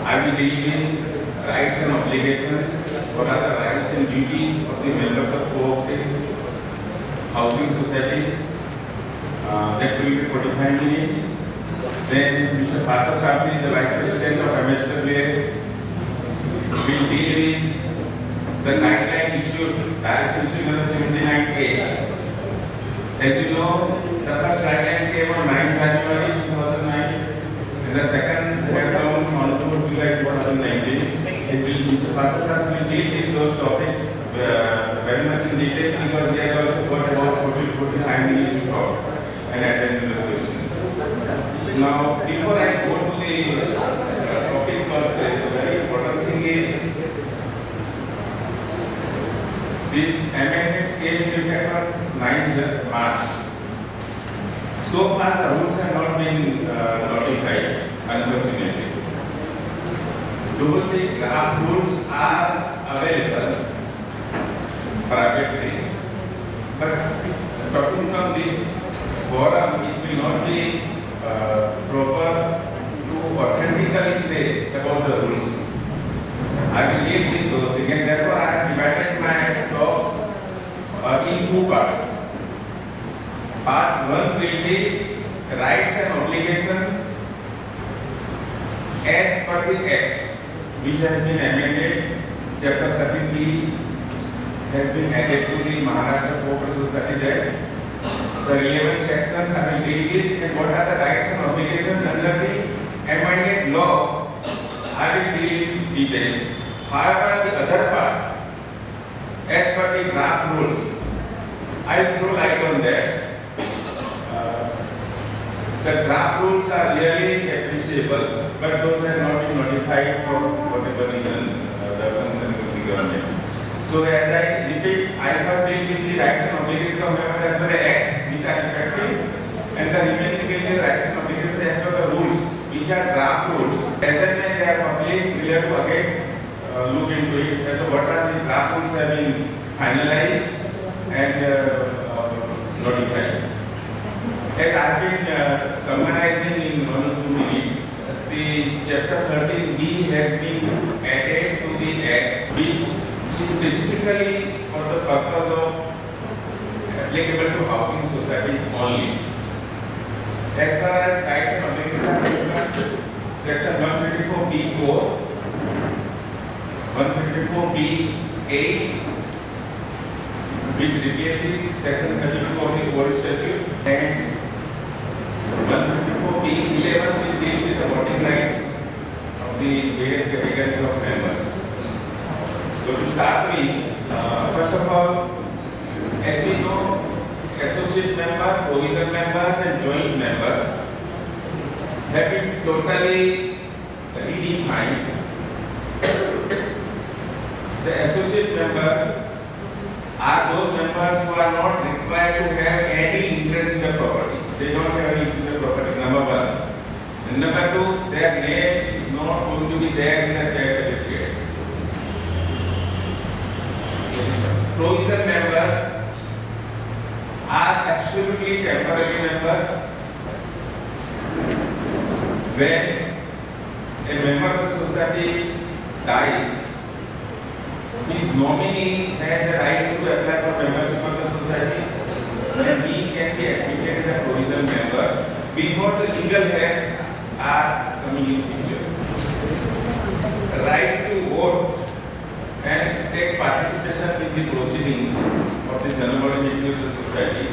I will deal with rights and obligations. What are the rights and duties of the members of cooperative housing societies? That will be 45 minutes. Then Mr. Parthasarathy, the Vice President of MSWA, will deal with the guideline issued, Paris issued under 79A. As you know, the first guideline came on 9 January 2009, and the second had come on 2 July 2019. Mr. Parthasarathy will deal with those topics very much in detail because he has also got about 45 minutes to talk and attend to the question. Now, before I go to the topic per se, the very important thing is these amendments came into effect on 9th March. So far, the rules have not been notified, unfortunately. Though the draft rules are available privately, but talking from this forum, it will not be proper to authentically say about the rules. I will deal with those things, and therefore I have divided my talk in two parts. Part 1 will be rights and obligations as per the Act, which has been amended. Chapter 13B has been added to the Maharashtra Cooperative Societies Act. The relevant sections I will deal with, and what are the rights and obligations under the amended law, I will deal in detail. However, the other part, as per the draft rules, I will throw light on that. The draft rules are really appreciable, but those have not been notified for whatever reason the concern of the government. So as I repeat, I first deal with the rights and obligations of members as per the Act, which are effective, and the remaining will be rights and obligations as per the rules, which are draft rules. As and when they are published, we have to again look into it, as to what are the draft rules have been finalized and notified. As I have been summarizing in 1 or 2 minutes, the chapter 13B has been added to the Act, which is specifically for the purpose of applicable to housing societies only. As far as rights and obligations are concerned, section 124B4, 124B8, which replaces section 32 of the old statute, and 124B11 will deal with the voting rights of the various categories of members. So to start with, first of all, as we know, associate member, provision members and joint members have been totally redefined. The associate member are those members who are not required to have any interest in the property. They don't have any interest in the property, number one. And number two, their name is not going to be there in the share certificate. Provision members are absolutely temporary members. When a member of the society dies, his nominee has a right to apply for membership of the society, and he can be admitted as a provisional member before the legal heads are coming in future. Right to vote and take participation in the proceedings of the general body meeting of the society,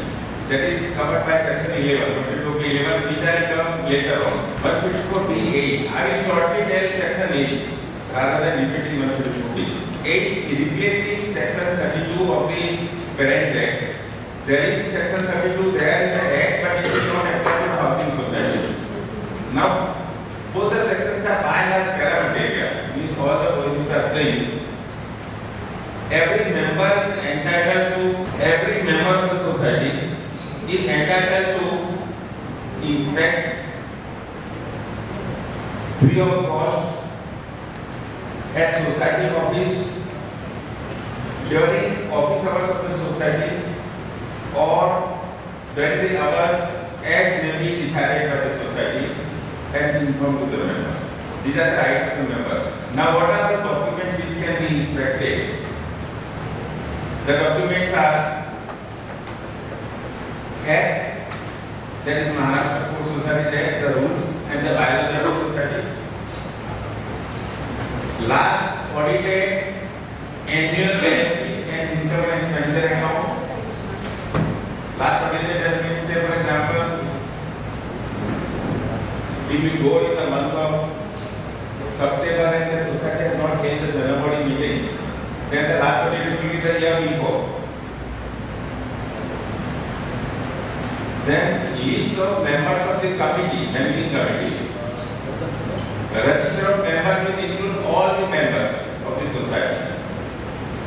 that is covered by section 11, 154B11, which I will come later on. 154B8, I will shortly tell section 8 rather than repeating 154B. 8 replaces section 32 of the Parent Act. There is section 32 there in the Act, but it is not apply to housing societies. Now, both the sections are by and large parameter, means all the provisions are same. Every member of the society is entitled to inspect free of cost at society office during office hours of the society or during the hours as may be decided by the society, and inform to the members. These are the rights of the member. Now, what are the documents which can be inspected? The documents are Act, that is Maharashtra Port Society Act, the rules and the bylaws of the society. Last audited annual balance sheet and income and expenditure account. Last audited that means, say for example, if you go in the month of September and the society has not held the general body meeting, then the last audited will be the year before. Then list of members of the committee, managing committee. The register of members will include all the members of the society.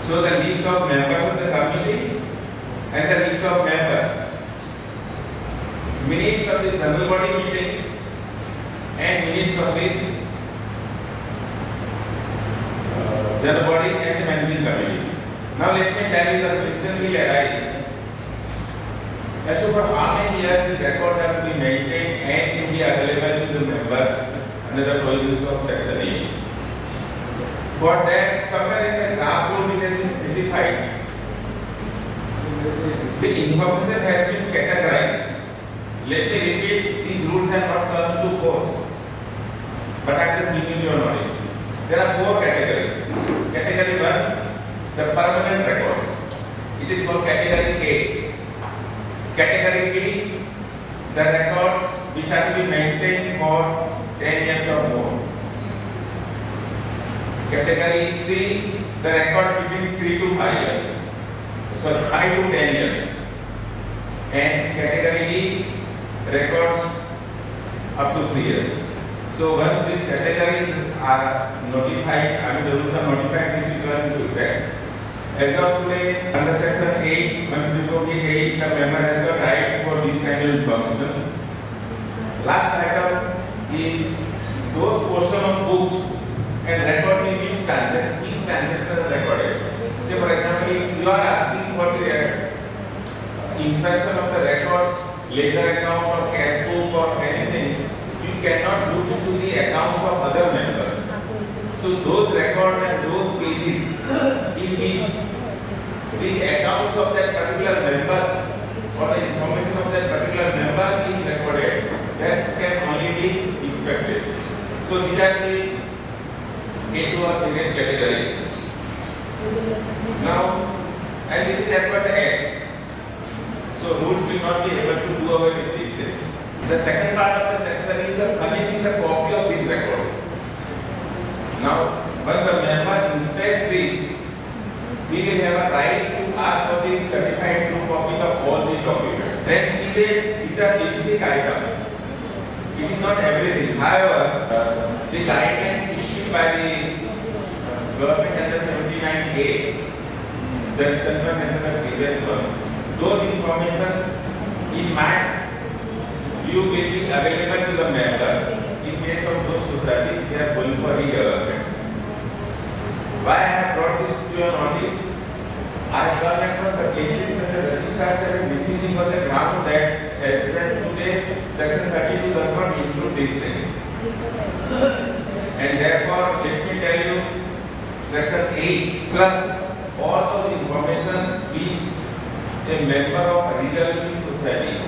So the list of members of the committee and the list of members. Minutes of the general body meetings and minutes of the general body and the managing committee. Now let me tell you the question will arise. As to for how many years the record have to be maintained and to be available to the members under the provisions of Section 8. For that, somewhere in the draft rule it has been specified. The information has been categorized. Let me repeat, these rules have not come to force. But I am just giving you a knowledge. There are 4 categories. Category 1, the permanent records. It is called category A. Category B, the records which are to be maintained for 10 years or more. Category C, the records between 3 to 5 years. So 5 to 10 years. And category D, records up to 3 years. So once these categories are notified, the rules are notified, this will go into effect. As of today, under Section 8, 158, the member has got right for this kind of information. Last item is those portion of books and records in which transactions are recorded. Say for example, if you are asking for the inspection of the records, ledger account or cash book or anything, you cannot look into the accounts of other members. So those records and those pages in which the accounts of that particular members or the information of that particular member is recorded, that can only be inspected. So these are the 8 or various categories. Now, and this is as per the Act. So rules will not be able to do away with these things. The second part of the section is furnishing the copy of these records. Now, once the member inspects this, he will have a right to ask for the certified true copies of all these documents. Then see that these are specific items. It is not everything. However, the guidelines issued by the government under 79A, the recent one as the previous one, those informations in my view will be available to the members in case of those societies they are going for redevelopment. Why I have brought this to your notice? I have come across the cases where the registrars have been refusing on the ground that as said today, Section 32 does not include this thing. And therefore, let me tell you, Section 8 plus all those information which a member of a redeveloping society,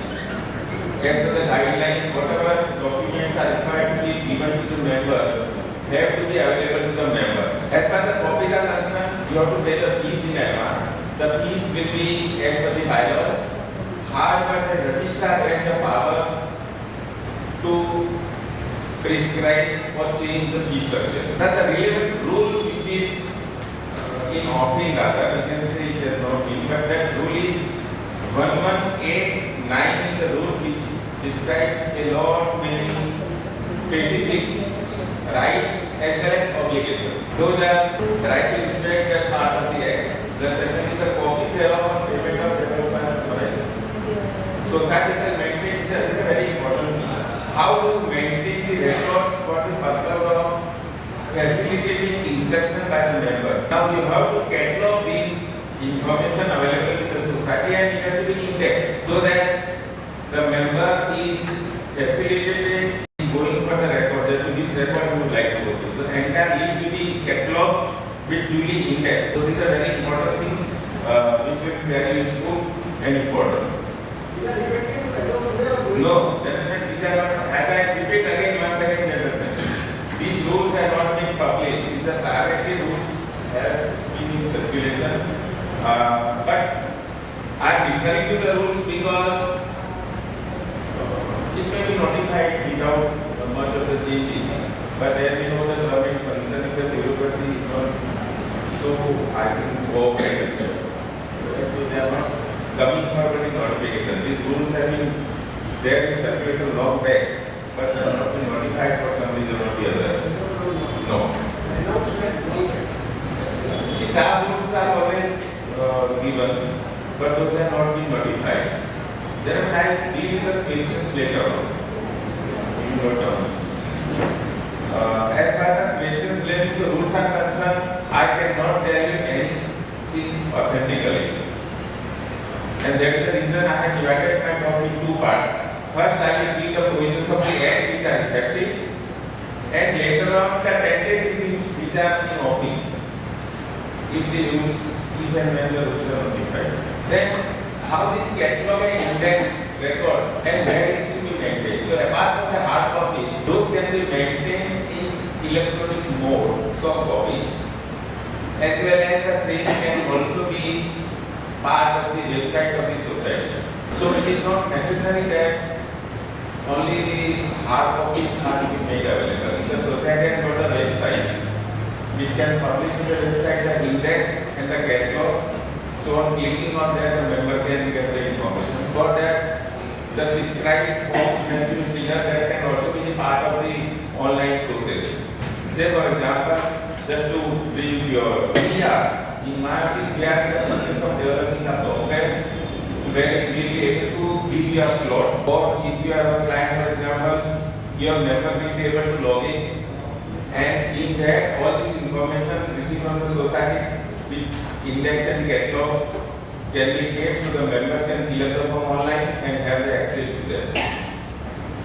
as per the guidelines, whatever documents are required to be given to the members, have to be available to the members. As far as the copies are concerned, you have to pay the fees in advance. The fees will be as per the bylaws. However, the registrar has the power to prescribe or change the fee structure. That the relevant rule which is in offering rather, you can say it has not been, but that rule is 11A9 is the rule which describes a lot many specific rights as well as obligations. Those are the right to inspect that part of the Act. The second is the copies thereof on payment of development storage. Society shall maintain, this is a very important thing. How to maintain the records for the purpose of facilitating inspection by the members. Now you have to catalog these information available in the society and it has to be indexed so that the member is facilitated in going for the That's what we would like to go through. So entire list will be cataloged with duly indexed. So this is a very important thing which will be very useful and important. No, gentlemen, these are not, as I repeat again once again, gentlemen, these rules have not been published. These are privately rules have been in circulation. But I am referring to the rules because it may be notified without much of the changes. But as you know, the government function of the bureaucracy is not so, I think, cooperative. So they are not coming forward with notification. These rules have been there in circulation long back, but they have not been notified for some reason or the other. No. See, draft rules are always given, but those have not been notified. Then I deal with the questions later on. You note down. As far as questions relating to rules are concerned, I cannot tell you anything authentically. And that is the reason I have divided my talk in two parts. First, I will read the provisions of the Act which are effective, and later on the tentative things which are in working. If the rules, even when the rules are notified. Then, how this catalog and index records and where it is to be maintained. So, apart from the hard copies, those can be maintained in electronic mode, soft copies, as well as the same can also be part of the website of the society. So, it is not necessary that only the hard copies are to be made available. If the society has got a website, we can publish in the website the index and the catalog. So on clicking on that, the member can get the information. For that, the prescribed form has to be filled. That can also be the part of the online process. Say for example, just to brief your PR, in my office we are in the process of developing a software where we will be able to give you a slot, or if you have a client, for example, your member will be able to log in, and in that all this information received from the society with index and catalog can be kept so the members can fill up the form online and have the access to them.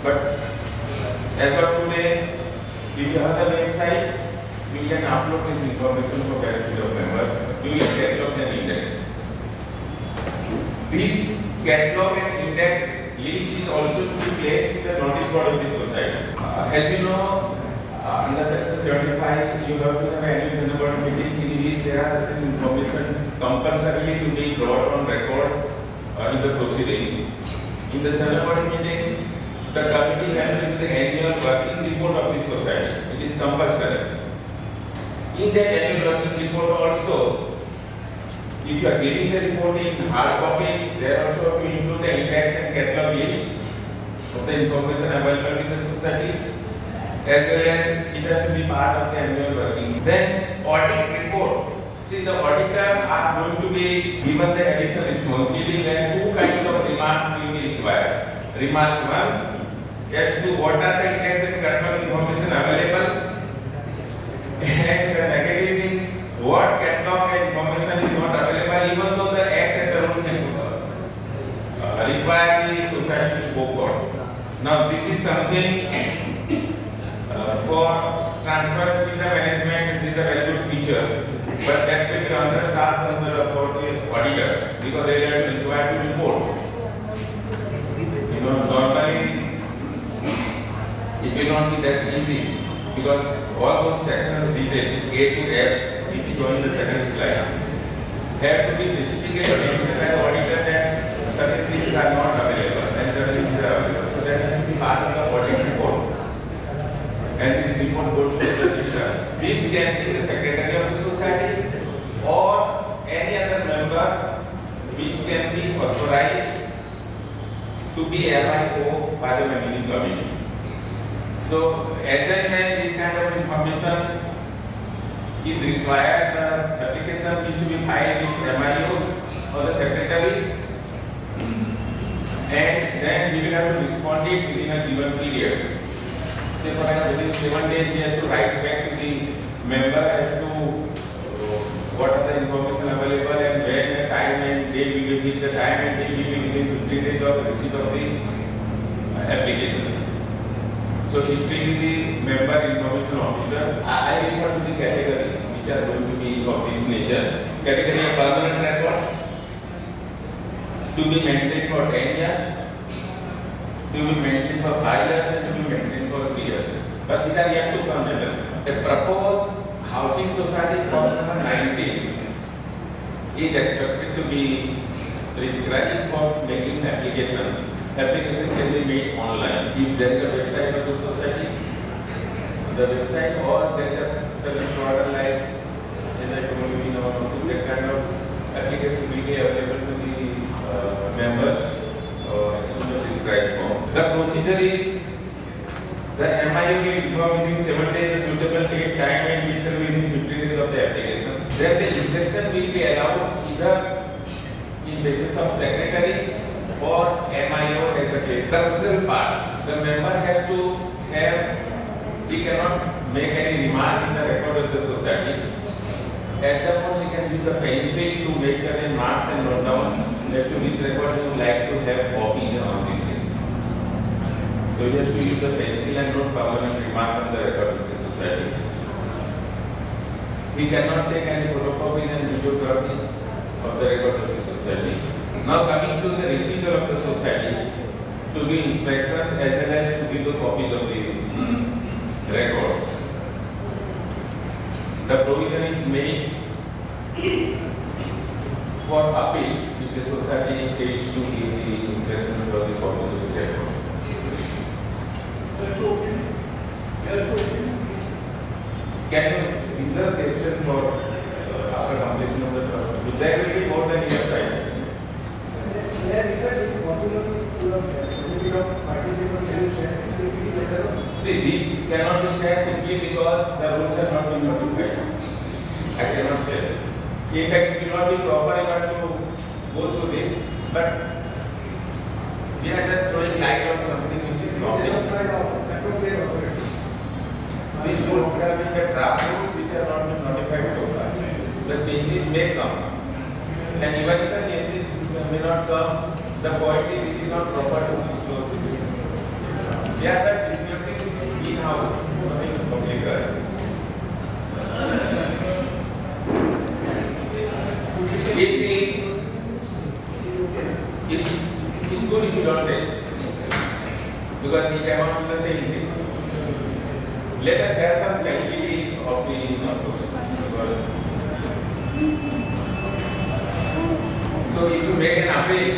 But as of today, if you have the website, you can upload this information for benefit of members using catalog and index. This catalog and index list is also to be placed in the notice board of the society. As you know, under section 75, you have to have an annual general board meeting in which there are certain information compulsorily to be brought on record in the proceedings. In the general board meeting, the committee has to give the annual working report of the society. It is compulsory. In that annual working report also, if you are giving the report in hard copy, there also have to include the index and catalog list of the information available in the society, as well as it has to be part of the annual working. Then audit report. See, the auditor are going to be given the additional responsibility where two kinds of remarks will be required. Remark 1, as to what are the index and catalog information available, and the negative thing, what catalog and information is not available, even though the Act and the rules require the society to go for. Now, this is something for transparency in the management. This is a very good feature, but that will be another task on the auditors because they are required to report. You know, normally it will not be that easy because all those sections details A to F, which shown in the second slide, have to be specifically mentioned by the auditor that certain things are not available and certain things are available. So that has to be part of the audit report. And this report goes to the registrar. This can be the secretary of the society or any other member which can be authorized to be MIO by the managing committee. So as and when this kind of information is required, the application needs to be filed with MIO or the secretary, and then he will have to respond it within a given period. Say for example, within 7 days he has to write back to the member as to what are the information available and when the time and day will be within the time and day will be within 15 days of receipt of the application. So it will be the member information compensation officer. I refer to the categories which are going to be of this nature. Category of permanent records to be maintained for 10 years, to be maintained for 5 years, and to be maintained for 3 years. But these are yet to come later. The proposed housing society code number 19 is expected to be prescribed for making application. Application can be made online. If there is a website of the society, the website, or there is a service provider like, as I told you, that kind of application will be available to the members in the prescribed form. The procedure is the MIO will inform within 7 days the suitable date, time, and visa within 15 days of the application. Then the injection will be allowed either in basis of secretary or MIO as the case. The procedure part, the member has to have, he cannot make any remark in the record of the society. At the most, he can use the pencil to make certain marks and note down as to which records he would like to have copies and all these things. So he has to use the pencil and note permanent remark on the record of the society. He cannot take any photocopies and videography of the record of the society. Now coming to the refusal of the society to give inspections as well as to give the copies of the records. The provision is made for appeal if the society fails to give the inspections or the copies of the records. Can you reserve question for after completion of the term? There will be more than enough time. See, this cannot be said simply because the rules have not been notified. I cannot say. In fact, it will not be proper even to go through this, but we are just throwing light on something which is not. These rules have been the draft rules which have not been notified so far. The changes may come, and even if the changes may not come, the point is it is not proper to disclose this. We are just discussing in-house, not in public. It's good if you don't take, because it came out with the same thing. Let us have some sanctity of the because so if you make an appeal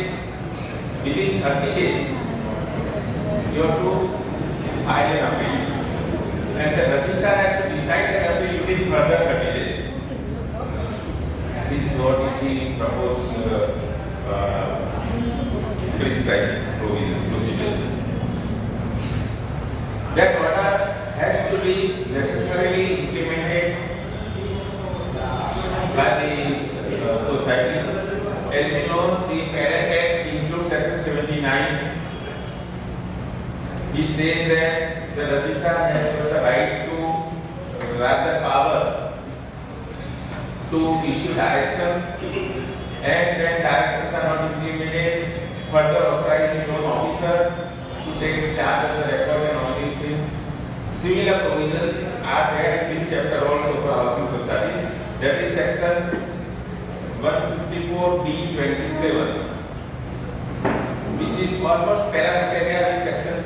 within 30 days, you have to file an appeal, and the registrar has to decide that appeal within further 30 days. This is what is the proposed prescribed procedure. That order has to be necessarily implemented by the society. As you know, the Parent Act includes section 79. It says that the registrar has got the right to, rather power to issue direction, and when directions are not implemented, further authorize his own officer to take charge of the record and all these things. Similar provisions are there in this chapter also for housing society. That is section 154B27, which is almost parallel with section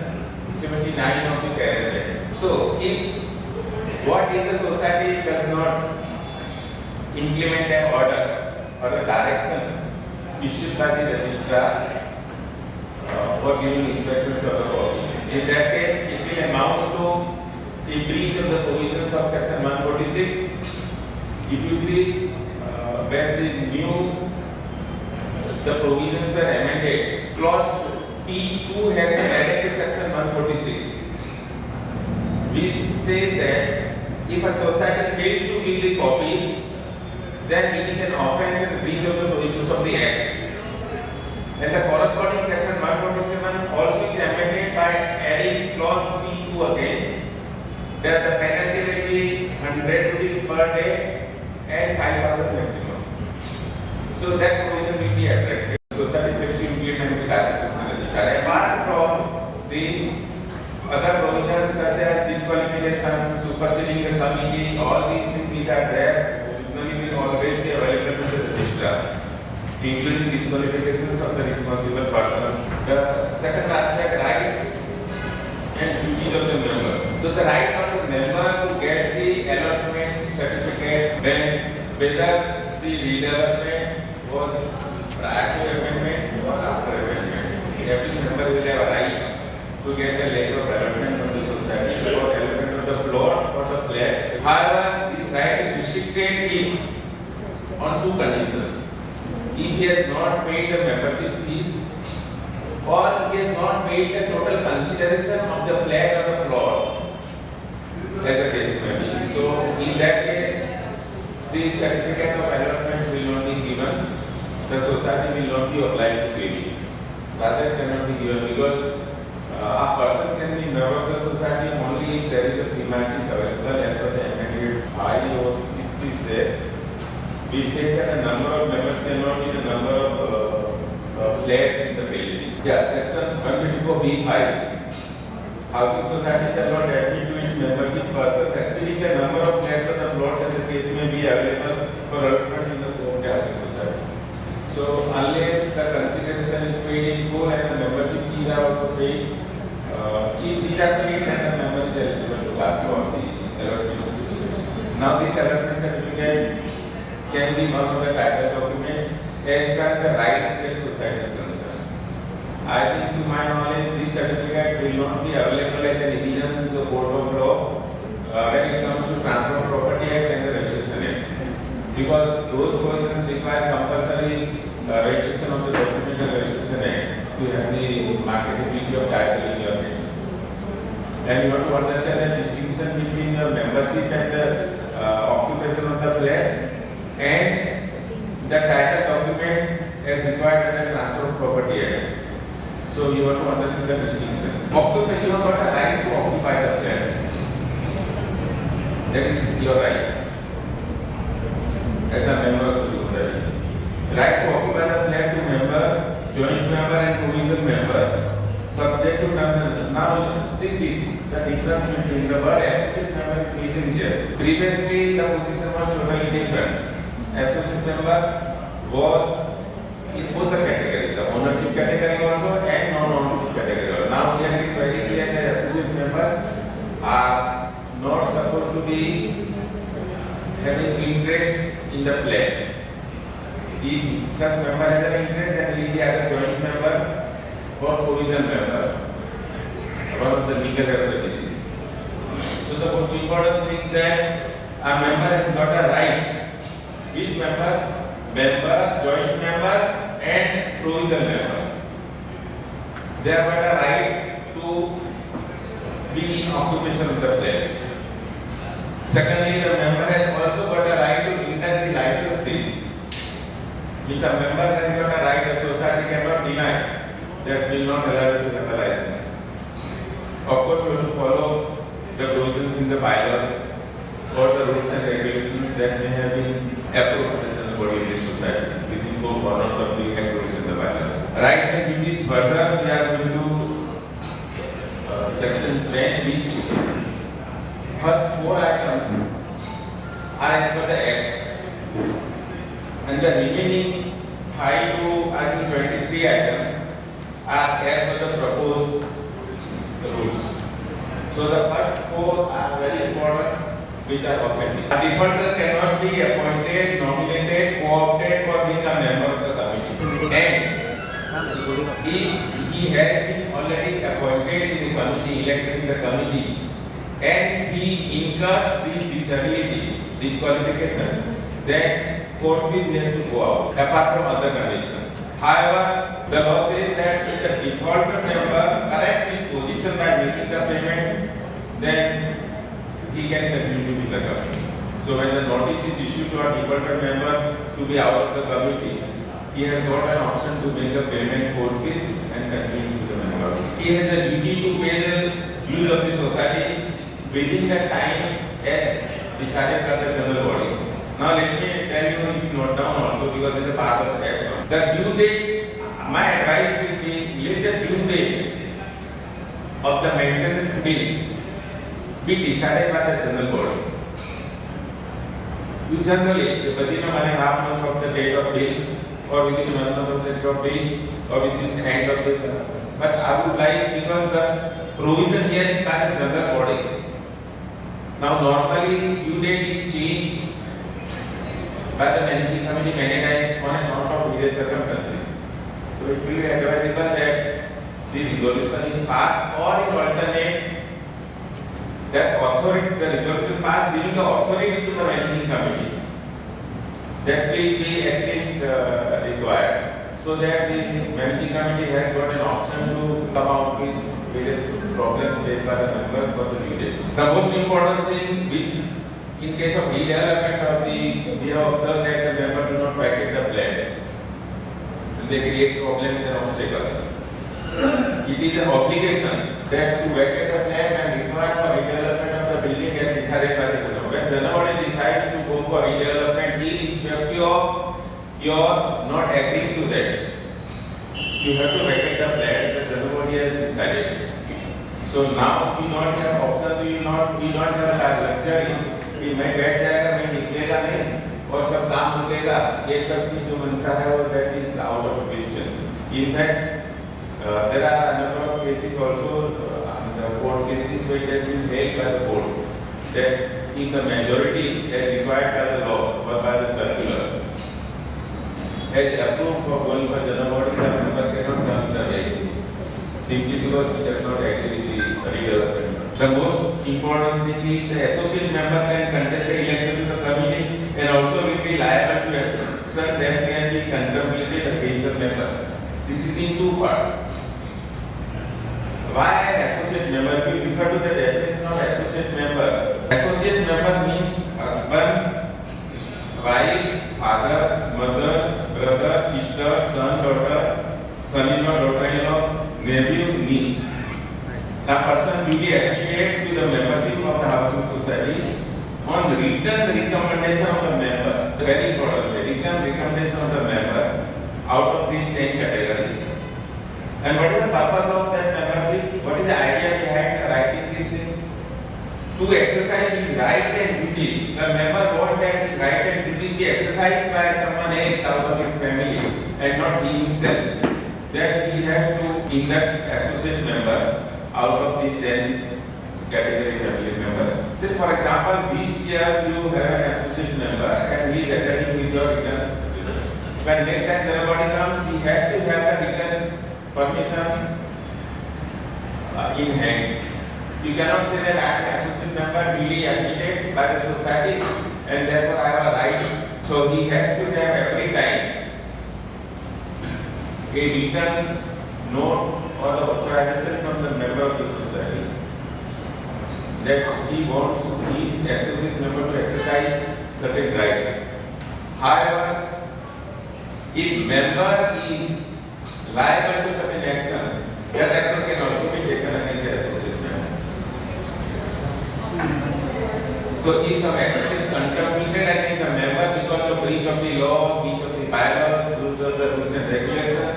79 of the Parent Act. So, if what if the society does not implement an order or a direction issued by the registrar for giving inspections of the copies, in that case, it will amount to a breach of the provisions of section 146. If you see when the provisions were amended, clause P2 has been added to section 146, which says that if a society fails to give the copies, then it is an offence and breach of the provisions of the Act. And the corresponding section 147 also is amended by adding clause P2 again, that the penalty will be 100 rupees per day and 5,000 maximum. So that provision will be attractive. Society fails to implement the direction of the registrar. Apart from these, other provisions such as disqualification, superseding the committee, all these things which are there, originally will always be available to the registrar, including disqualifications of the responsible person. The second aspect, rights and duties of the members. So the right of the member to get the allotment certificate when whether the redevelopment was prior to amendment or after amendment. Every member will have a right to get a letter of allotment from the society for allotment of the plot or the flat. However, this right is restricted if on two conditions. If he has not paid the membership fees or he has not paid the total consideration of the flat or the plot, as a case may be. So, in that case, the certificate of allotment will not be given. The society will not be obliged to pay it. Rather, it cannot be given because a person can be member of the society only if there is a premises available as per the amendment 5 or 6 is there. We say that the number of members cannot be the number of flats in the building. Yeah, section 154B5. Housing society shall not admit to its membership persons exceeding the number of flats or the plots as the case may be available for allotment in the co-owned housing society. So unless the consideration is paid in full and the membership fees are also paid, if these are paid, then the member is eligible to ask for the allotment certificate. Now this allotment certificate can be one of the title document as far as the right of the society is concerned. I think to my knowledge this certificate will not be available as an evidence in the court of law when it comes to Transfer of Property Act and the Registration Act. Because those provisions require compulsory registration of the document and registration act to have the marketability of title in your hands. And you have to understand the distinction between your membership and the occupation of the flat and the title document as required under Transfer of Property Act. So you have to understand the distinction. Occupation, you have got a right to occupy the flat. That is your right as a member of the society. Right to occupy the flat to member, joint member and provisional member, subject to terms and now see this, the difference between the word associate member is missing here. Previously the position was totally different. Associate member was in both the categories, the ownership category also and non-ownership category. Now here it is very clear that associate members are not supposed to be having interest in the flat. If such member has an interest, then he will be either joint member or provisional member, one of the legal entities. So the most important thing that a member has got a right. Which member? Member, joint member and provisional member. They have got a right to be in occupation of the flat. Secondly, the member has also got a right to enter the licenses. If a member has got a right, the society cannot deny that will not allow you to have a license. Of course, you have to follow the provisions in the bylaws or the rules and regulations that may have been approved by the body in this society within four corners of the rules and the bylaws. Rights and duties further, we are going to section 10, which first 4 items are as per the Act. And the remaining 5 to I think 23 items are as per the proposed rules. So the first 4 are very important, which are offending. A defaulter cannot be appointed, nominated, co-opted for being a member of the committee. And if he has been already appointed in the committee, elected in the committee, and he incurs this disability, disqualification, then court fee has to go out, apart from other conditions. However, the law says that if the defaulter member corrects his position by making the payment, then he can continue to be the committee. So when the notice is issued to a defaulter member to be out of the committee, he has got an option to make the payment forthwith and continue to be the member. He has a duty to pay the dues of the society within the time as decided by the general body. Now let me tell you, if you note down also, because this is a part of the Act. The due date, my advice will be, let the due date of the maintenance bill be decided by the general body. You generally say within a 1.5 months of the date of bill, or within 1 month of the date of bill, or within the end of the. But I would like, because the provision here is by the general body. Now normally the due date is changed by the managing committee many times on account of various circumstances. So it will be advisable that the resolution is passed, or in alternate that authority, the resolution passed giving the authority to the managing committee. That will be at least required, so that the managing committee has got an option to come out with various problems faced by the member for the due date. The most important thing, which in case of redevelopment of the, we have observed that the member do not vacate the plan. They create problems and obstacles. It is an obligation that to vacate the plan and require for redevelopment of the building as decided by the general. When general body decides to go for redevelopment, irrespective of your not agreeing to that, you have to vacate the plan the general body has decided. So now we not have option, we not have a luxury कि मैं बैठ जाएगा, मैं निकलेगा नहीं और सब काम रुकेगा, ये सब चीज जो मनसा है वो that is out of question. In fact, there are a number of cases also, the court cases where it has been held by the court that if the majority as required by the law or by the circular has approved for going for general body, the member cannot come in the way simply because he does not agree with the redevelopment. The most important thing is the associate member can contest the election to the committee and also will be liable to action that can be contemplated against the member. This is in two parts. Why associate member? We refer to the definition of associate member. Associate member means husband, wife, father, mother, brother, sister, son, daughter, son-in-law, daughter-in-law, nephew, niece. A person duly admitted to the membership of the housing society on written recommendation of the member. Very important, the written recommendation of the member out of these 10 categories. And what is the purpose of that membership? What is the idea behind writing this thing? To exercise his right and duties. The member wants that his right and duty be exercised by someone else out of his family and not he himself. That he has to induct associate member out of these 10 category family members. Say for example, this year you have an associate member and he is attending with your return. When next time the body comes, he has to have the written permission in hand. You cannot say that I am an associate member duly admitted by the society and therefore I have a right. So he has to have every time a written note or the authorization from the member of the society that he wants his associate member to exercise certain rights. However, if member is liable to certain action, that action can also be taken against the associate member. So if some action is contemplated against a member because of breach of the law, breach of the bylaws, breach of the rules and regulations,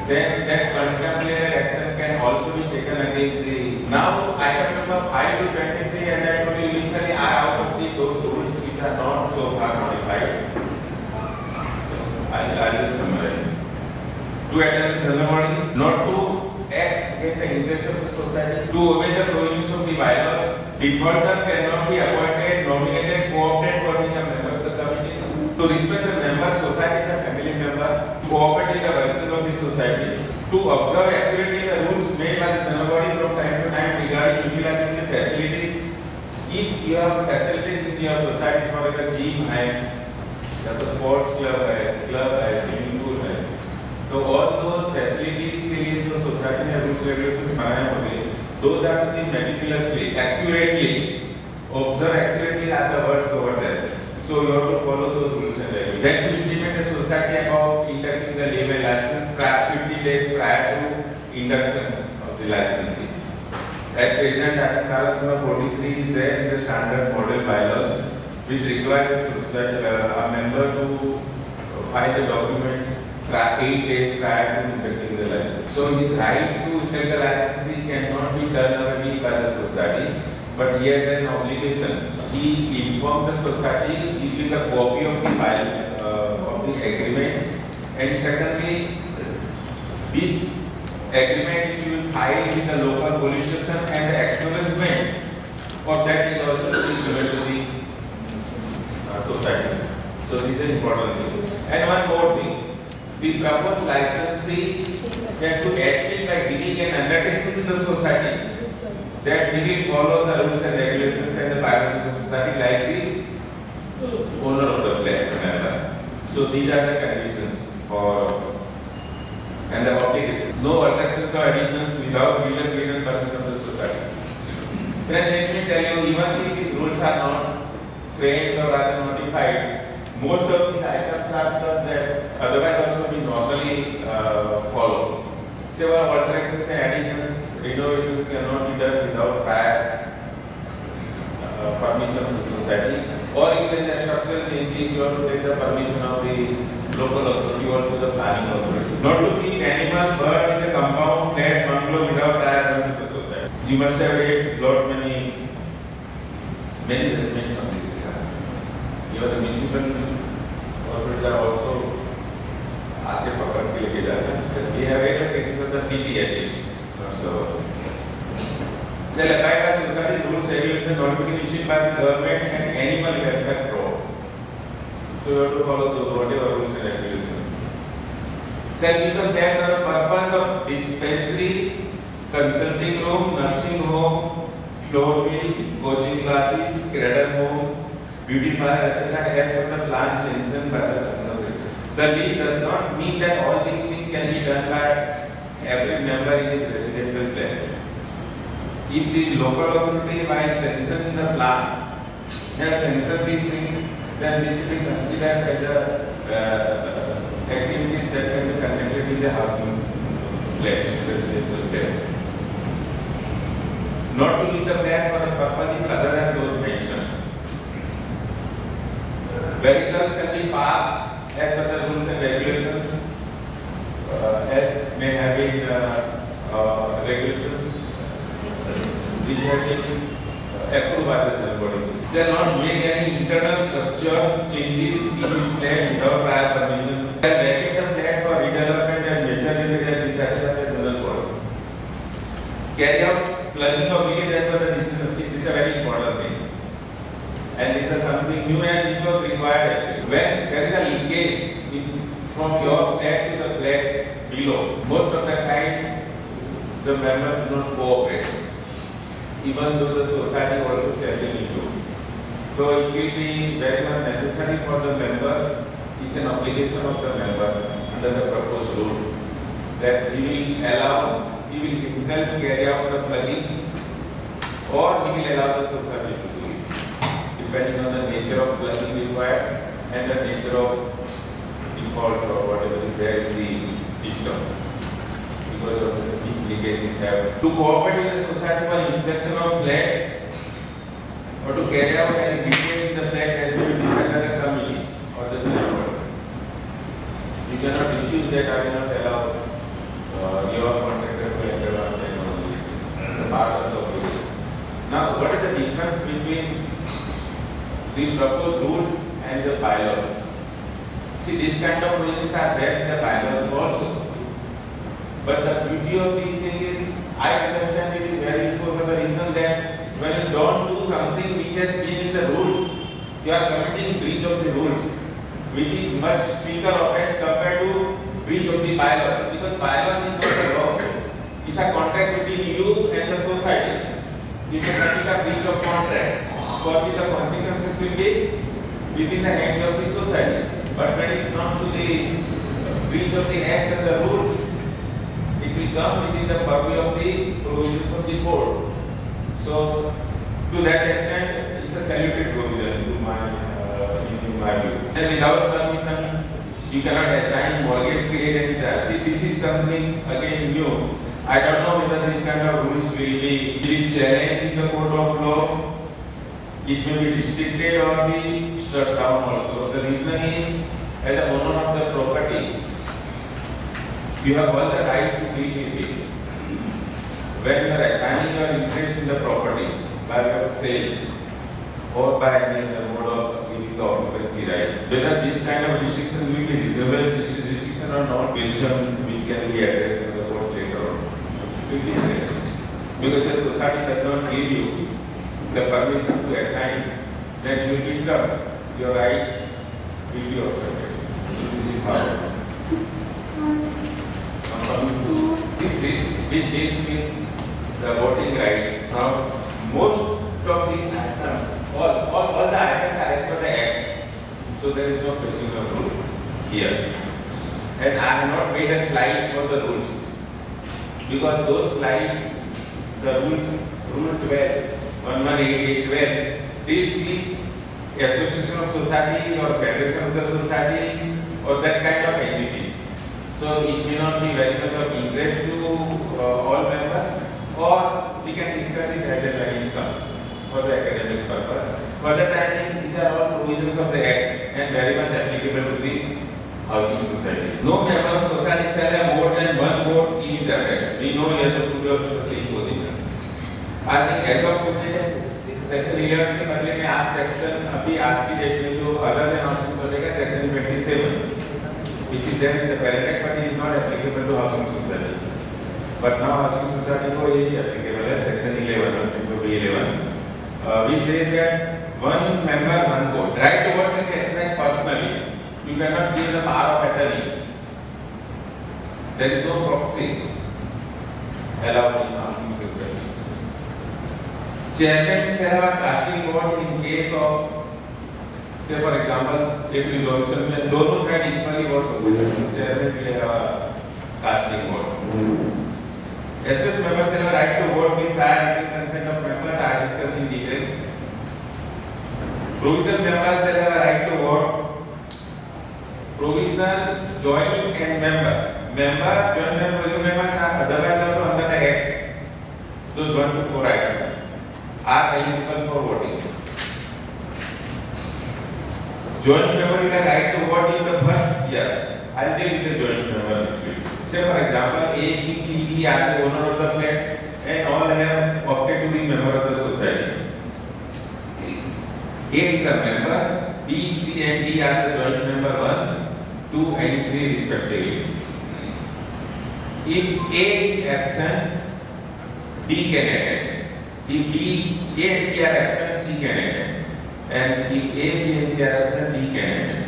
then that contemplated action can also be taken against the. Now item number 5 to 23 as I told you initially are out of those rules which are not so far modified. So I'll just summarize. To attend the general body, not to act against the interest of the society, to obey the provisions of the bylaws, defaulter cannot be appointed, nominated, co-opted for being a member of the committee, to respect the member, society, the family member, to cooperate in the working of the society, to observe accurately the rules made by the general body from time to time regarding utilizing the facilities. If you have facilities in your society, for example, gym है, या तो sports club है, swimming pool है, तो all those facilities के लिए जो society ने rules regulations बनाए होंगे, those are to be meticulously, accurately, observe accurately are the words over there. So you have to follow those rules and regulations. Then to implement the society about inducting the labor license 50 days prior to induction of the licensing. At present, I think number 43 is there in the standard model bylaws, which requires a member to file the documents 8 days prior to inducting the license. So his right to induct the licensing cannot be turned away by the society. but he has an obligation. He informs the society, he gives a copy of the file of the agreement, and secondly, this agreement should be filed with the local police station, and the acknowledgement of that is also to be given to the society. So this is an important thing. And one more thing, the proposed licensee has to admit by giving an undertaking to the society that he will follow the rules and regulations and the bylaws of the society like the owner of the flat member. So these are the conditions for and the obligations. No alterations or additions without previous written permission of the society. Then let me tell you, even if these rules are not trained or rather notified, most of these items are such that otherwise also we normally follow. Several alterations and additions, renovations cannot be done without prior permission of the society. Or even the structural changes, you have to take the permission of the local authority or to the planning authority. Not to keep animal, birds in the compound, flat, bungalow without prior permission of the society. You must have read lot many judgments on this. Even the municipal authorities are also आगे पकड़ के लेके जाते हैं. We have read the cases of the city at least. So, abide by society rules, regulations, not to be issued by the government and animal welfare board. So you have to follow those whatever rules and regulations. Shall use the land for the purpose of dispensary, consulting room, nursing home, floor mill, coaching classes, cradle home, beauty parlor, etc. as per the plan sanctioned by the authority. The list does not mean that all these things can be done by every member in his residential plan. If the local authority while sanctioning the plan has sanctioned these things, then this will be considered as a activities that can be conducted in the housing plan, residential plan. Not to use the plan for the purposes other than those mentioned. Vehicles shall be parked as per the rules and regulations, as may have been regulations which have been approved by the general body. Shall not make any internal structure changes in this plan without prior permission. Shall vacate the plan for redevelopment and major area decided by the general body. Carry out plugging of leakage as per the decision. This is a very important thing. And this is something new and which was required actually. When there is a leakage from your flat to the flat below, most of the time the members do not cooperate, even though the society also stepping into. So it will be very much necessary for the member, it's an obligation of the member under the proposed rule that he will himself carry out the plugging or he will allow the society to do it, depending on the nature of plugging required and the nature of default or whatever is there in the system, because of which leakages have. To cooperate with the society for inspection of flat or to carry out any repairs in the flat has been decided by the committee or the general body. You cannot refuse that I will not allow your contractor to enter on this. It's a part of the operation. Now, what is the difference between the proposed rules and the bylaws? See, this kind of provisions are there in the bylaws also. But the beauty of these things is, I understand it is very useful for the reason that when you don't do something which has been in the rules, you are committing breach of the rules, which is much stricter offense compared to breach of the bylaws. Because bylaws is not a law, it's a contract between you and the society. If you commit a breach of contract, for which the consequences will be within the hands of the society. But when it comes to the breach of the act and the rules, it will come within the purview of the provisions of the code. So, to that extent, it's a salutary provision in my view. And without permission, you cannot assign mortgage credit and charge. See, this is something again new. I don't know whether this kind of rules will be challenged in the court of law. It may be restricted or be struck down also. The reason is, as an owner of the property, you have all the right to deal with it. When you are assigning your interest in the property, by way of sale or by any other mode of giving the occupancy right. Whether this kind of restriction will be reasonable restriction or not, which can be addressed in the court later on, will be addressed. Because the society does not give you the permission to assign, then you will be stuck. Your right will be obstructed. So this is how. Now coming to this deals with the voting rights. Now most of the items, all the items are as per the Act. So there is no question of rule here. And I have not made a slide for the rules. Because those slides, the rule 12, 118812, deals the association of societies or federation of the societies or that kind of entities. So it may not be very much of interest to all members, or we can discuss it as and when it comes for the academic purpose. For the time being, these are all provisions of the Act and very much applicable to the housing societies. No member of society shall have more than one vote in his affairs. We know as of today also the same position. I think as of today, section 11 के बदले में आज section अभी आज की date में जो other than housing society का section 27, which is there in the parent act, but is not applicable to housing societies. But now housing society को ये applicable है section 11 to B11. We say that one member, one vote. Right to vote is exercised personally. You cannot give the power of attorney. There is no proxy allowed in housing societies. Chairman shall have a casting vote in case of, say for example, एक resolution में दोनों side equally vote होते हैं, chairman will have a casting vote. Associate members shall have a right to vote with prior written consent of members. I discuss in detail. Provisional members shall have a right to vote. Provisional, joint and member. Joint and provisional members are otherwise also under the Act. Those 1 to 4 items are eligible for voting. Joint member will have right to vote in the first year. I'll deal with the joint member. Say for example, A, B, C, D are the owner of the flat and all have opted to be member of the society. A is a member, B, C and D are the joint member 1, 2 and 3 respectively. If A is absent, D can attend. If A and B are absent, C can attend. And if A, B and C are absent, D can attend.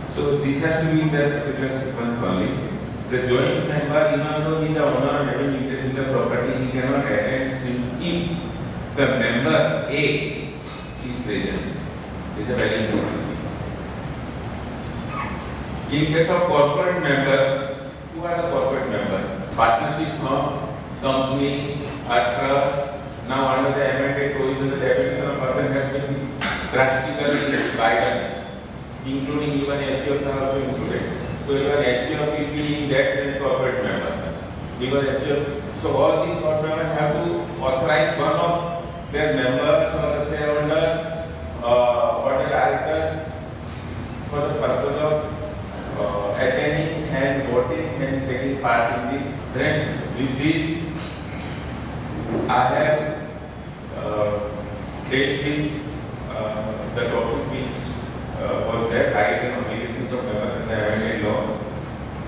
So this has to be in the particular sequence only. The joint member, even though he is the owner having interest in the property, he cannot attend if the member A is present. This is a very important thing. In case of corporate members, who are the corporate members? Partnership firm, company, a trust. Now under the amended provision, the definition of person has been drastically widened, including even HUF are also included. So even HUF will be in that sense corporate member. Because HUF, so all these corporate members have to authorize one of their members or the shareholders or the directors for the purpose of attending and voting and taking part in the. Then with this, I have dealt with the topic which was there, right and obligations of members in the amended law.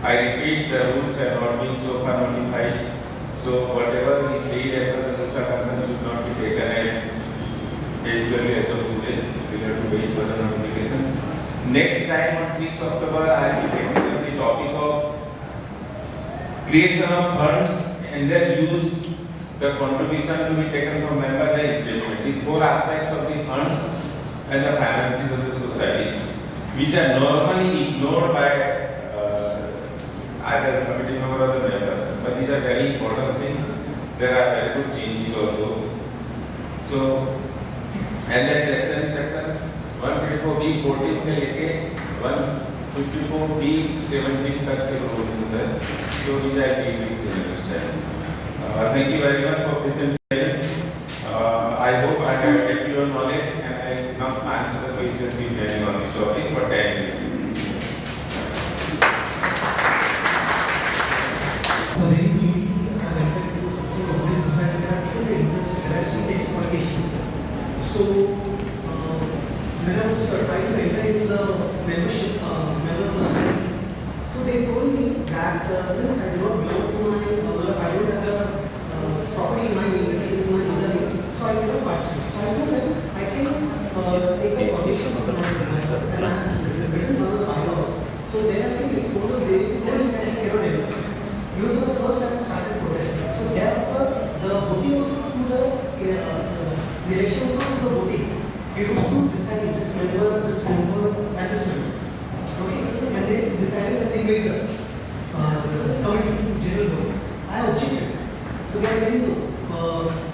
I repeat, the rules have not been so far notified. So whatever we say as far as the rules are concerned should not be taken as basically as of today. We have to wait for the notification. Next time on 6th October, I will be taking up the topic of creation of funds and then use the contribution to be taken from member the investment. These 4 aspects of the funds and the finances of the societies, which are normally ignored by either the committee member or the members. But these are very important things. There are very good changes also. So, and then section 154B14 से लेके 154B17 तक के provisions है. So these I deal with in the next time. Thank you very much for listening. I hope I have added to your knowledge and I now answer the questions you have on this topic for 10 minutes. So very quickly, I wanted to notice that there are two interest exploitation. So when I was trying to enter into the membership, member society, so they told me that since I do not belong to my, I don't have the property in my name, it's in my mother name, so I cannot participate. So I told them I can take a permission from my member and I have written down the bylaws. So they are really told they told me that I cannot enter. This was the first time I started protesting. So thereafter, the voting was not to the election was not to the voting. It was to decide this member, and this member. Okay, and they decided that they made the committee general vote. I objected. So they are telling you,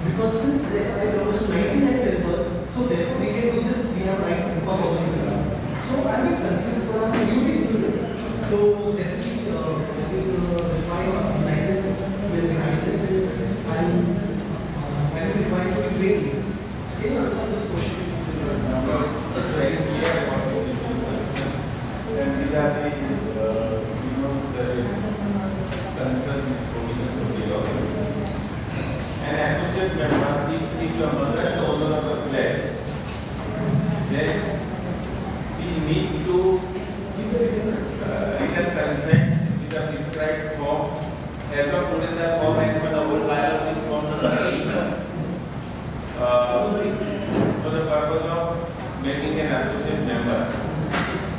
because since they decided almost 99 members, so therefore we can do this, we have right to become also. So I am a bit confused because I am new to this. So definitely, I think my enlightenment will be having this and I will be trying to be trained in this. Can you answer this question? Very clear about the issues, and these are the the concerned provisions of the law. An associate member, if the mother and owner of the flat, then she need to written consent with the prescribed form. As of today, the form as per the old bylaws is form number 8. For the purpose of making an associate member.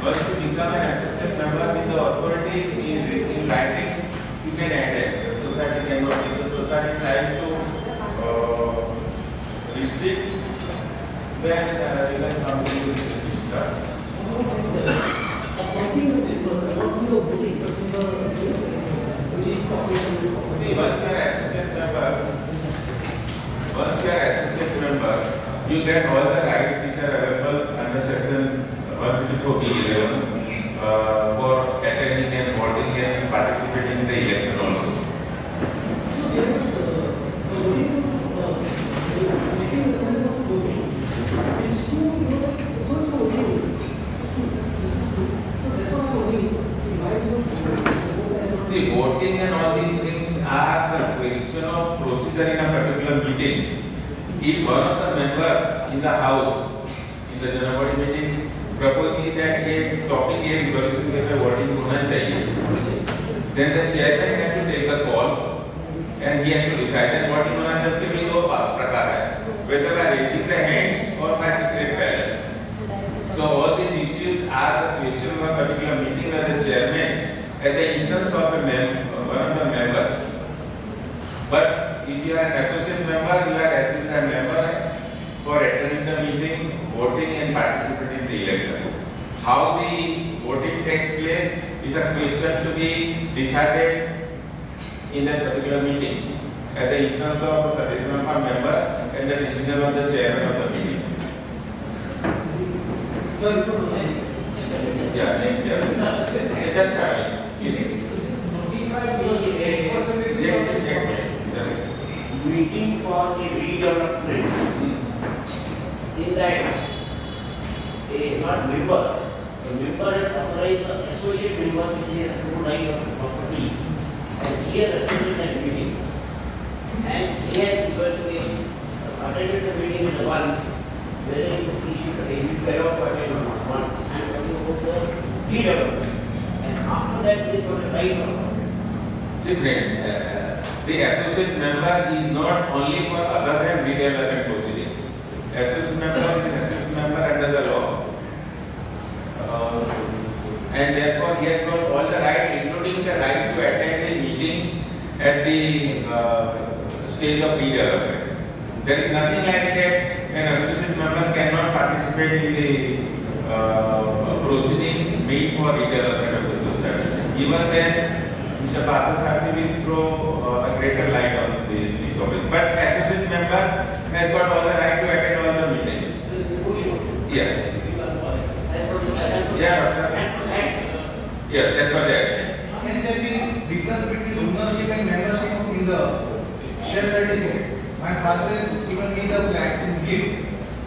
Once you become an associate member with the authority in writing, you can add it. The society cannot. If the society tries to restrict, then you can come to the register. See, once you are associate member, you get all the rights which are available under section 152(b)(11) for attending and voting and participating in the election also. See, voting and all these things are the question of procedure in a particular meeting. If one of the members in the house, in the general body meeting, proposes that a topic, a resolution के voting होना चाहिए, then the chairman has to take the call and he has to decide that voting होना चाहिए. उसके भी दो प्रकार है, whether by raising the hands or by secret ballot. So all these issues are the question of a particular meeting where the chairman, at the instance of one of the members. But if you are an associate member, you are as a member for attending the meeting, voting and participating in the election. How the voting takes place is a question to be decided in that particular meeting at the instance of a suggestion of a member and the decision of the chairman of the meeting. Yeah, next year. Just meeting for the redevelopment. In that, not member, the member has authorized the associate member which has no right of property, and he has attended that meeting, and he has attended the meeting with the one whether he should be allowed to attend or not. One, and talking about the redevelopment, and after that he has got a right of property. See, the associate member is not only for other than redevelopment proceedings. Associate member is an associate member under the law, and therefore he has got all the right, including the right to attend the meetings at the stage of redevelopment. There is nothing like that. An associate member cannot participate in the proceedings made for redevelopment of the society. Even then, Mr. Parthasarathy will throw a greater light on this topic. But associate member has got all the right to attend all the meetings. Yeah. Yeah, that's what that. Can there be difference between ownership and membership in the share certificate? My father has given me the flat in gift,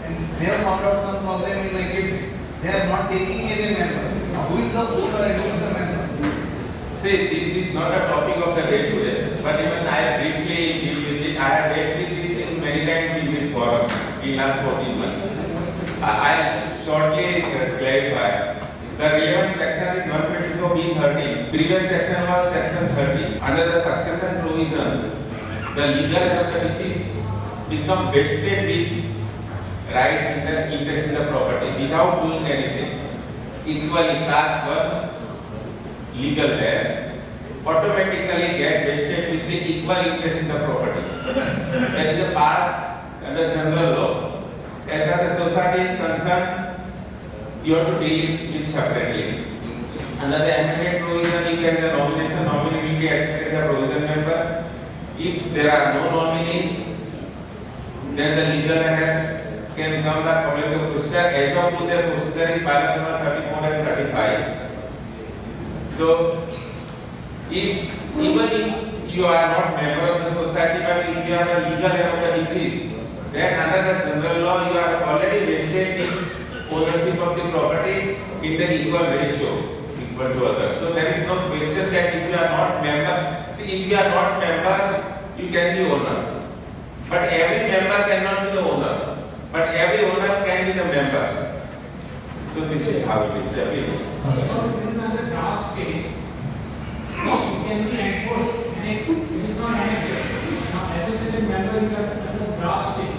and they have found out some problem in my gift. They are not taking me as a member. Now, who is the owner and who is the member? See, this is not a topic of the day today, but even I have briefly dealt with it. I have dealt with this thing many times in this forum. in last 14 months. I'll shortly clarify. The relevant section is 124B13. Previous section was section 30. Under the succession provision, the legal heir of the deceased become vested with right in the interest in the property without doing anything. Equally, class 1 legal heir automatically get vested with the equal interest in the property. That is a part under general law. As far as the society is concerned, you have to deal with separately. Under the amendment provision, you can have a nomination, nominee will be acted as a provision member. If there are no nominees, then the legal heir can come the public procedure. As of today, the procedure is bylaw number 34 and 35. So, even if you are not member of the society, but if you are a legal heir of the deceased, then under the general law, you are already vested in ownership of the property in the equal ratio, equal to others. So there is no question that if you are not member, see, if you are not member, you can be owner. But every member cannot be the owner. But every owner can be the member. So this is how it is. Please. This is under draft stage. It can be enforced and it is not enacted. Now, associated member is at the draft stage.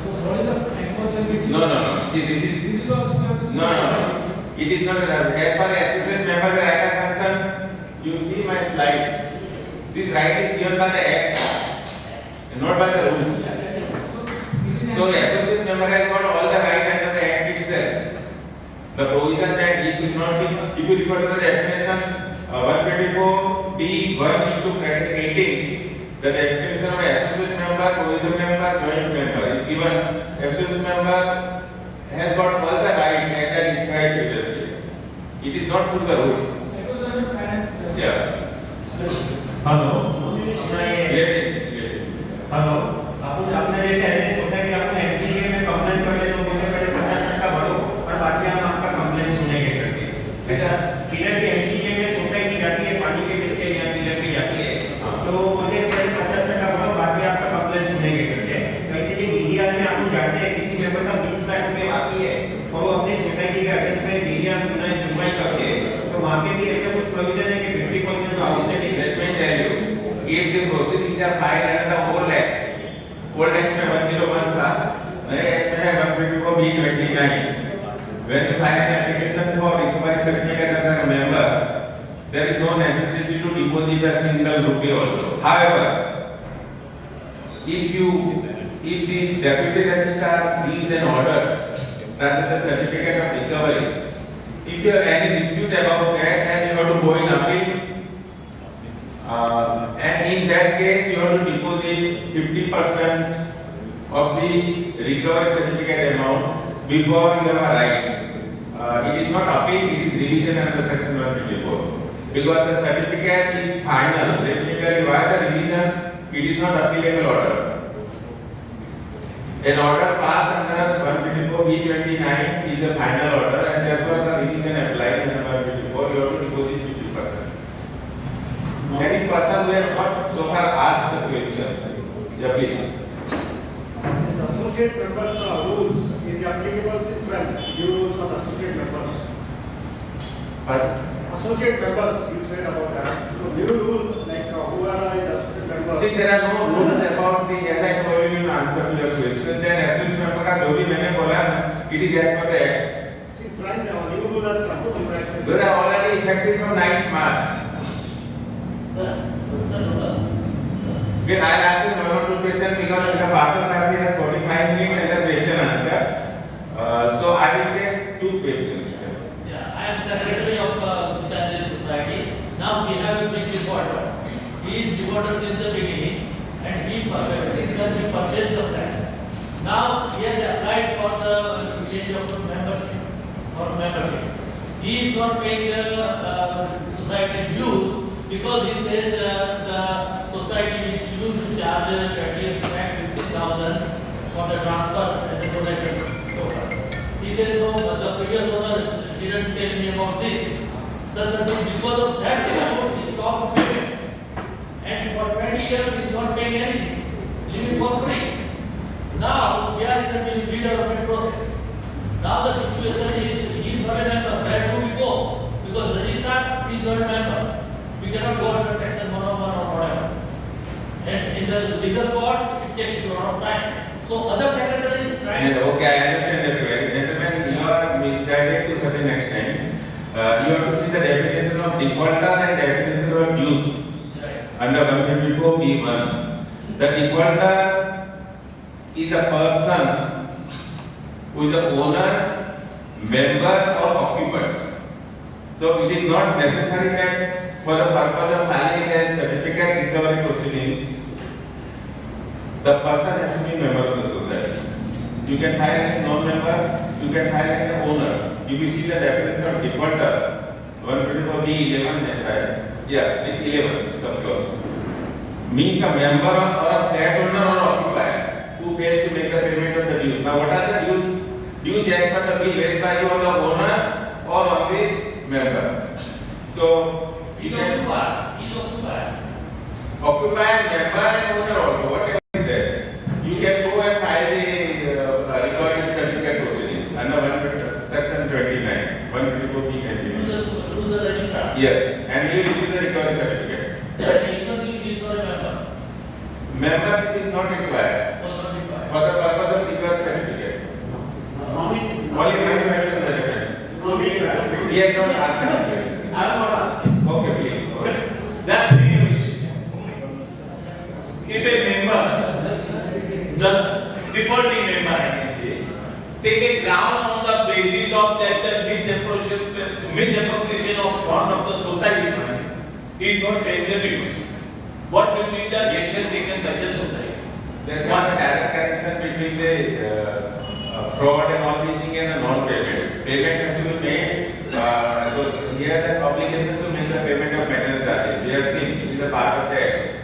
So, what is the enforceability? No. See, this is. This is also No. It is not. As far as associate member right are concerned, you see my slide. This right is given by the Act, not by the rules. So, associate member has got all the right under the Act itself. The provision that he should not be, if you refer to the definition 124B1 into bracket 18, the definition of associate member, provision member, joint member is given. Associate member has got all the right as I described previously. It is not through the rules. It was under parent. Yeah. Hello hello अपन अपने जैसे एज society अपने MCA में complaint कर ले तो उससे पहले 50% भरो और बाद में हम आपका कंप्लेंट सुनेंगे करके किधर भी एमसीए में सोसाइटी जाती है पानी के बिल के या किधर भी जाती है तो बोलते हैं पहले 50% भरो बाद में आपका कंप्लेंट सुनेंगे करके वैसे ये डीडीआर में आप जानते हैं किसी मेंबर का 20 लाख रुपए आती है और वो अपनी सोसाइटी के अगेंस्ट में डीडीआर सुनवाई करते हैं तो वहां पे भी ऐसा कुछ प्रोविजन है कि 50% outstanding Let me tell you, if the proceedings are filed under the old act में 101 था, नए act में है 124B29. When you file an application for recovery certificate under a member, there is no necessity to deposit a single rupee also. However, if the deputy registrar gives an order rather the certificate of recovery, if you have any dispute about that, then you have to go in appeal. And in that case, you have to deposit 50% of the recovery certificate amount before you have a right. It is not appeal, it is revision under section 154. Because the certificate is final. Technically, why the revision? It is not appealable order. An order passed under 154B29 is a final order, and therefore the revision applies under 154. You have to deposit 50%. Any person who has not so far asked the question, yeah, please. This associate members rules is applicable since when? New rules on associate members. But Associate members, you said about that. So new rule, like whoever is associate member. see, there are no rules about the, as I told you in answer to your question, then associate member का जो भी मैंने बोला ना, it is as per the act. Since when new rule has come to practice. Those are already effective from 9th March. Again, I'll ask you one or two questions because the Bharata Sarthi has 45 minutes and a question answer. So I will take two questions. Yeah, I am secretary of Gitanjali Society. Now we have a big reporter. He is reporter since the beginning, and he purchased the flat. Now he has applied for the change of membership or membership. He is not paying the society dues because he says the society which used to charge 50,000 for the transfer as a protected token. He said no, but the previous owner didn't tell me about this. So because of that he stopped payment. And for 20 years he is not paying anything, living for free. Now we are in the redevelopment process. Now the situation is, he is not a member. Where do we go? Because Rajnikant is not a member. We cannot go under section 101 or whatever. And in the legal courts, it takes a lot of time. So other secretaries trying. Okay, I understand that very. Gentlemen, you are misguided to a certain extent. You have to see the definition of defaulter and definition of dues. Right. Under 124B1, the defaulter is a person who is a owner, member or occupant. So it is not necessary that for the purpose of filing a certificate recovery proceedings, the person has to be a member of the society. You can file as a non-member, you can file as an owner. If you see the definition of defaulter, 124B11 is that, yeah, 11 subclause, means a member or a flat owner or occupier who fails to make the payment of the dues. Now what are the dues? Dues as per the bill raised by you on the owner or on the member. So, He's you can occupied. occupier, member and owner also, whatever is there. You can go and file the recovery certificate proceedings under section 29, 124B. To the registrar. Yes, and you receive the recovery certificate. Even if he is not a member. Membership is not required Or not required. for the purpose of recovery certificate. Only one question that happened. He has not asked any questions. I am not asking. Okay, please. Go ahead. That's the issue. If a member, the defaulting member, I can say, take a ground on the basis of that misappropriation of fund of the society fund, he is not paying the dues. What will be the action taken by the society? There's one direct connection between the fraud and all these things and the non-payment. Payment has to be made. So here the obligation to make the payment of maintenance charges. We have seen it is a part of that.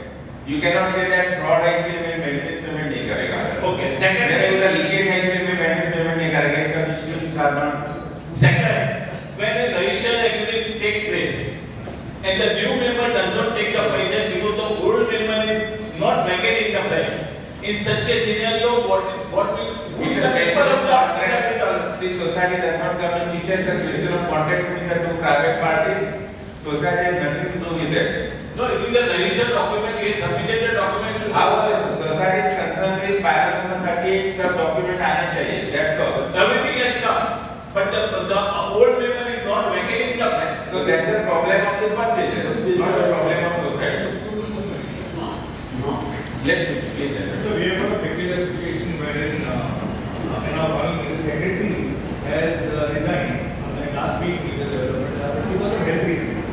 You cannot say that fraud है इसलिए मैं maintenance payment नहीं करेगा. Okay, second. मेरे उधर leakage है इसलिए मैं maintenance payment नहीं करेगा. ये सब issues are not. Second, when a registration agreement take place and the new member does not take the possession because the old member is not maintaining the plan, in such a scenario, what will who is the member of the contract? See, society does not come in picture. It's a relation of contract between the two private parties. Society has nothing to do with that. No, it is a registered document. He has submitted the document. to- However, society is concerned with paragraph number 38 सब document आने चाहिए. That's all. Everything has come, but the old member is not maintaining the plan. So that's the problem of the purchaser, not the problem of society. Let me please. So we have got a peculiar situation wherein the secretary has resigned sometime last week because of health reasons.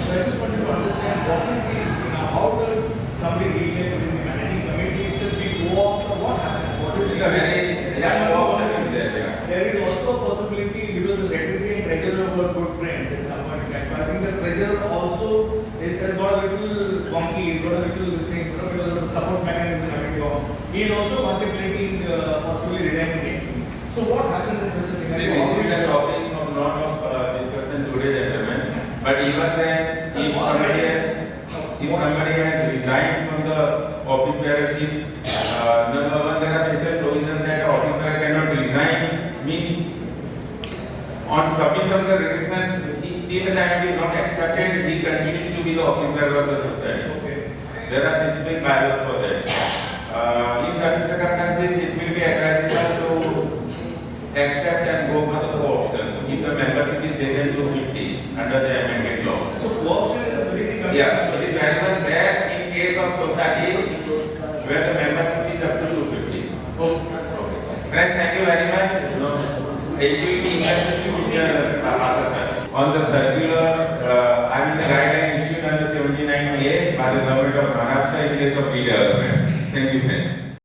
So I just wanted to understand what is the how does somebody relate within the managing committee itself be co-opt or what happens? What is It's a very co-option is there. Yeah. There is also a possibility because the secretary and treasurer were good friends at some point in time. But I think the treasurer also has got a little wonky, he's got a little this thing, because of the support mechanism having gone. He is also contemplating possibly resigning next week. So what happens in such a See, scenario? this is a topic of not of discussion today, gentlemen. But even then, if somebody has resigned from the office bearership, number one, there are special provisions that the office bearer cannot resign. Means on submission of the resignation, till the time it is not accepted, he continues to be the office bearer of the society. Okay. There are specific bylaws for that. In certain circumstances, it will be advisable to accept and go for the co-option if the membership is taken to 50 under the amended law. So co-option is a very big Yeah, it is very much there in case of societies where the membership is up to 250. Okay. Friends, thank you very much. It will be on the circular, I mean the guideline issued under 79A by the government of Maharashtra in case of redevelopment. Thank you, friends.